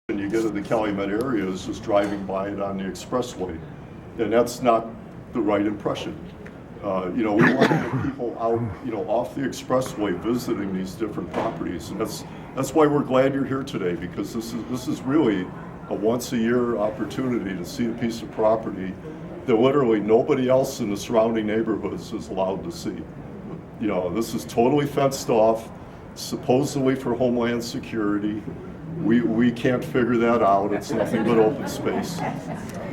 when you get to the Calumet area is just driving by it on the expressway, and that's not the right impression. We want to get people out, off the expressway visiting these different properties, and that's why we're glad you're here today, because this is really a once-a-year opportunity to see a piece of property that literally nobody else in the surrounding neighborhoods is allowed to see. This is totally fenced off, supposedly for Homeland Security. We can't figure that out. It's nothing but open space.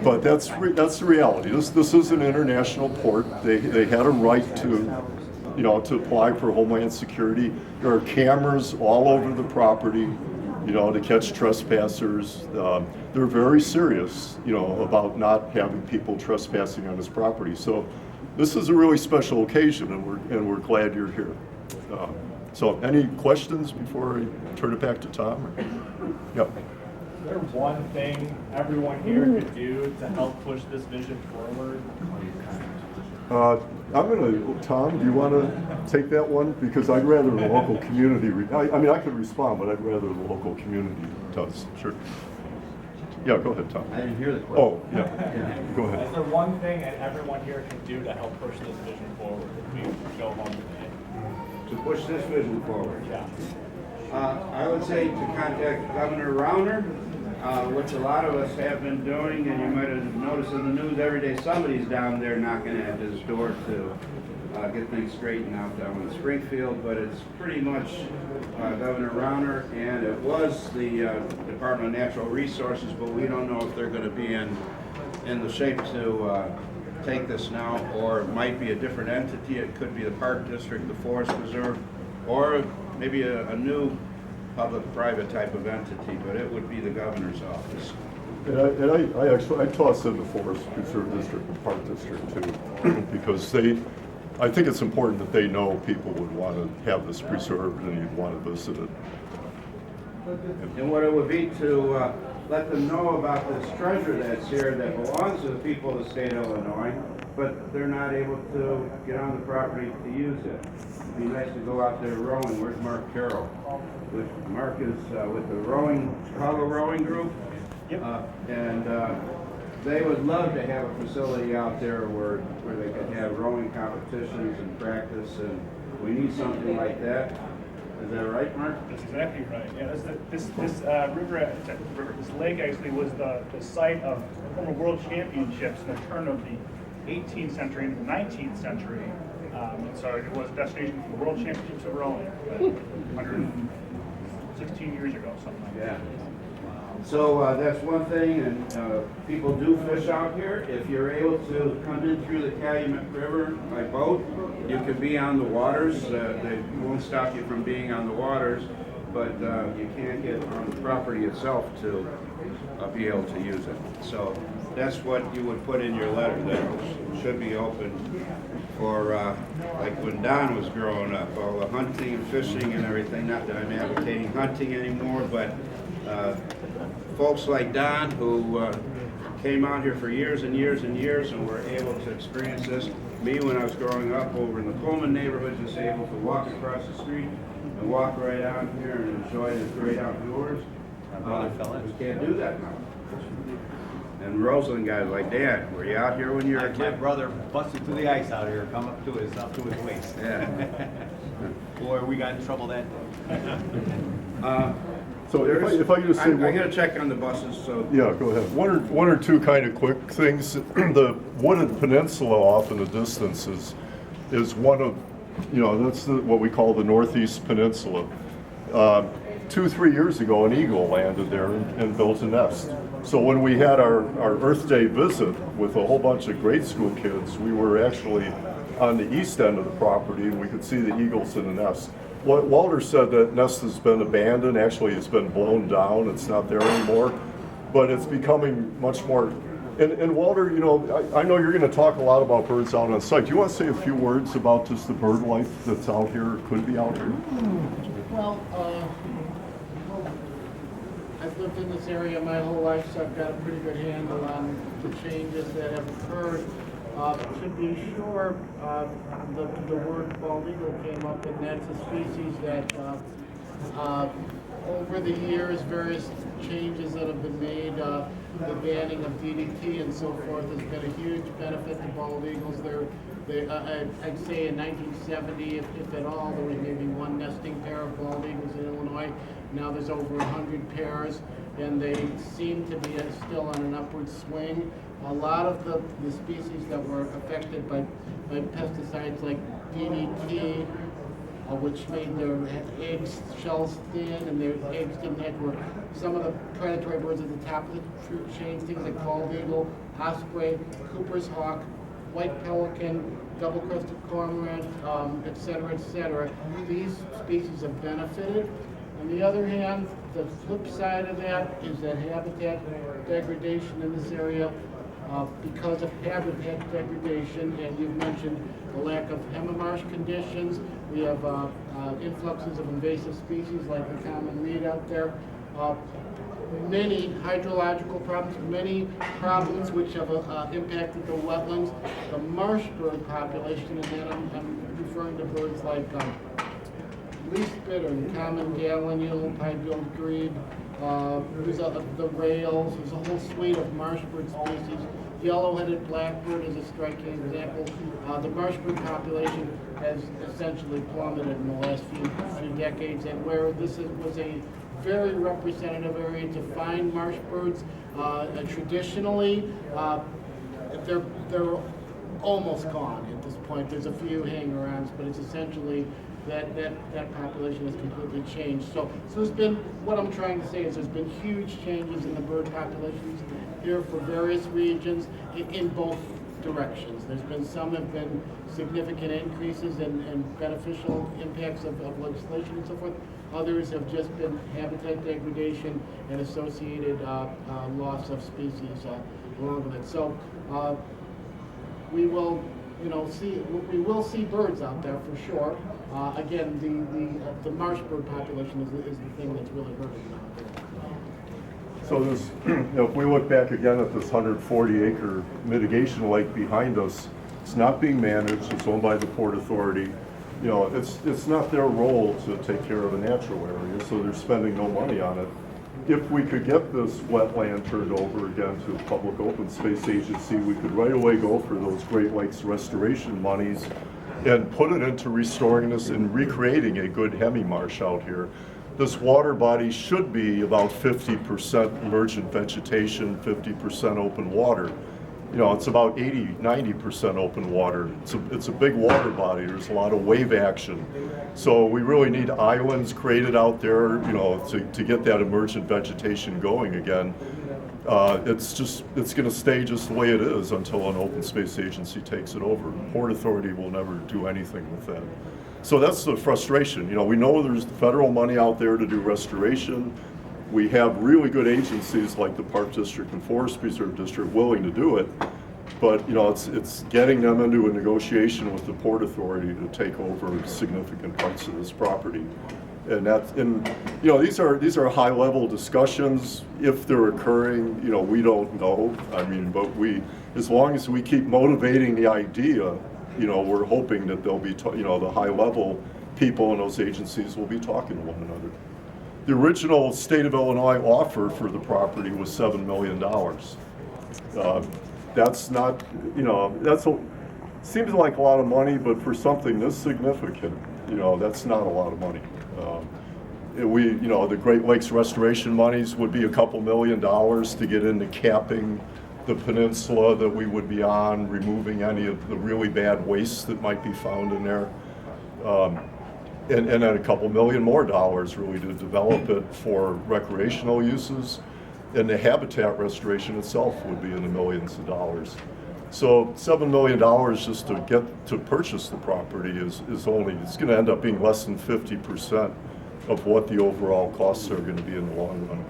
But that's the reality. This is an international port. They had a right to apply for Homeland Security. There are cameras all over the property, to catch trespassers. They're very serious, about not having people trespassing on this property. So this is a really special occasion, and we're glad you're here. So any questions before I turn it back to Tom? Yep. Is there one thing everyone here could do to help push this vision forward? Tom, do you want to take that one? Because I'd rather the local community, I could respond, but I'd rather the local community does. Sure. Yeah, go ahead, Tom. I didn't hear the question. Oh, yeah. Go ahead. Is there one thing that everyone here can do to help push this vision forward if we go home today? To push this vision forward. Yeah. I would say to contact Governor Rauner, which a lot of us have been doing, and you might have noticed in the news every day somebody's down there knocking at his door to get things straightened out down in Springfield, but it's pretty much Governor Rauner, and it was the Department of Natural Resources, but we don't know if they're going to be in the shape to take this now, or it might be a different entity. It could be the Park District, the Forest Preserve, or maybe a new public-private type of entity, but it would be the governor's office. And I toss in the Forest Preserve District and Park District too, because I think it's important that they know people would want to have this preserved and you'd want to visit it. And what it would be to let them know about this treasure that's here that belongs to the people of the state of Illinois, but they're not able to get on the property to use it. It'd be nice to go out there rowing. Where's Mark Carroll? Mark is with the Chicago Rowing Group. Yep. And they would love to have a facility out there where they could have rowing competitions and practice, and we need something like that. Is that right, Mark? That's exactly right. Yeah, this lake actually was the site of former world championships in the turn of the 18th century into the 19th century. And so it was a destination for the world championships of rowing 116 years ago, something like that. Yeah. So that's one thing, and people do fish out here. If you're able to come in through the Calumet River by boat, you can be on the waters. They won't stop you from being on the waters, but you can't get on the property itself to be able to use it. So that's what you would put in your letter, that it should be open for, like when Don was growing up, all the hunting and fishing and everything. Not that I'm advocating hunting anymore, but folks like Don who came out here for years and years and years and were able to experience this. Me, when I was growing up over in the Pullman neighborhood, just able to walk across the street and walk right out here and enjoy the great outdoors. We can't do that now. And Roseland guys like, Dad, were you out here when you were a My kid? brother busted through the ice out here, come up to his waist. Yeah. Boy, we got in trouble that day. So if I could just say I got to check on the buses, so. Yeah, go ahead. One or two kind of quick things. The wooded peninsula off in the distance is one of, that's what we call the Northeast Peninsula. 2-3 years ago, an eagle landed there and built a nest. So when we had our Earth Day visit with a whole bunch of grade school kids, we were actually on the east end of the property and we could see the eagles in the nest. Walter said that nest has been abandoned. Actually, it's been blown down. It's not there anymore. But it's becoming much more. And Walter, I know you're going to talk a lot about birds out on site. Do you want to say a few words about just the bird life that's out here, could be out here? Well, I've lived in this area my whole life, so I've got a pretty good handle on the changes that have occurred. To be sure, the word bald eagle came up, and that's a species that over the years, various changes that have been made, the banning of DDT and so forth has been a huge benefit to bald eagles. I'd say in 1970, if at all, there was maybe one nesting pair of bald eagles in Illinois. Now there's over 100 pairs, and they seem to be still on an upward swing. A lot of the species that were affected by pesticides like DDT, which made their eggs shells thin and their eggs didn't hatch, were some of the predatory birds at the top of the fruit chain, things like bald eagle, osprey, Cooper's hawk, white pelican, double-crested cormorant, et cetera, et cetera. These species have benefited. On the other hand, the flip side of that is that habitat degradation in this area, because of habitat degradation, and you've mentioned the lack of hemimarsh conditions. We have influxes of invasive species like the common reed out there. Many hydrological problems, many problems which have impacted the wetlands. The marsh bird population, and then I'm referring to birds like least bittern, common gallinule, pied-billed grebe, the rails. There's a whole suite of marsh bird species. Yellow-headed blackbird is a striking example. The marsh bird population has essentially plummeted in the last few decades, and where this was a very representative area to find marsh birds, traditionally, they're almost gone at this point. There's a few hanger-ons, but it's essentially that population has completely changed. So there's been, what I'm trying to say is there's been huge changes in the bird populations here for various regions in both directions. There's been some have been significant increases and beneficial impacts of legislation and so forth. Others have just been habitat degradation and associated loss of species along with it. So we will, we will see birds out there for sure. Again, the marsh bird population is the thing that's really hurting out there. So there's, if we look back again at this 140-acre mitigation lake behind us, it's not being managed. It's owned by the Port Authority. It's not their role to take care of a natural area, so they're spending no money on it. If we could get this wetland turned over again to a public open space agency, we could right away go for those Great Lakes restoration monies and put it into restoring this and recreating a good hemi-marsh out here. This water body should be about 50% emergent vegetation, 50% open water. It's about 80–90% open water. It's a big water body. There's a lot of wave action. So we really need islands created out there, to get that emergent vegetation going again. It's going to stay just the way it is until an open space agency takes it over. The Port Authority will never do anything with that. So that's the frustration. We know there's federal money out there to do restoration. We have really good agencies like the Park District and Forest Preserve District willing to do it, but it's getting them into a negotiation with the Port Authority to take over significant parts of this property. And these are high level discussions. If they're occurring, we don't know. But as long as we keep motivating the idea, we're hoping that they'll be, the high level people in those agencies will be talking to one another. The original state of Illinois offer for the property was $7 million. That's not, seems like a lot of money, but for something this significant, that's not a lot of money. The Great Lakes restoration monies would be a couple $1 million to get into capping the peninsula that we would be on, removing any of the really bad wastes that might be found in there. And then a couple $1 million more really to develop it for recreational uses. And the habitat restoration itself would be in the millions of dollars. So $7 million just to get to purchase the property is it's going to end up being less than 50% of what the overall costs are going to be in the long run.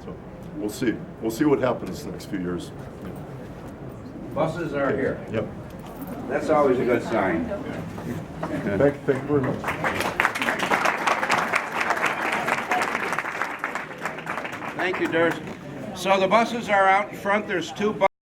So we'll see. We'll see what happens the next few years. Buses are here. Yep. That's always a good sign. Thank you very much. Thank you, Dirk. So the buses are out in front. There's two buses.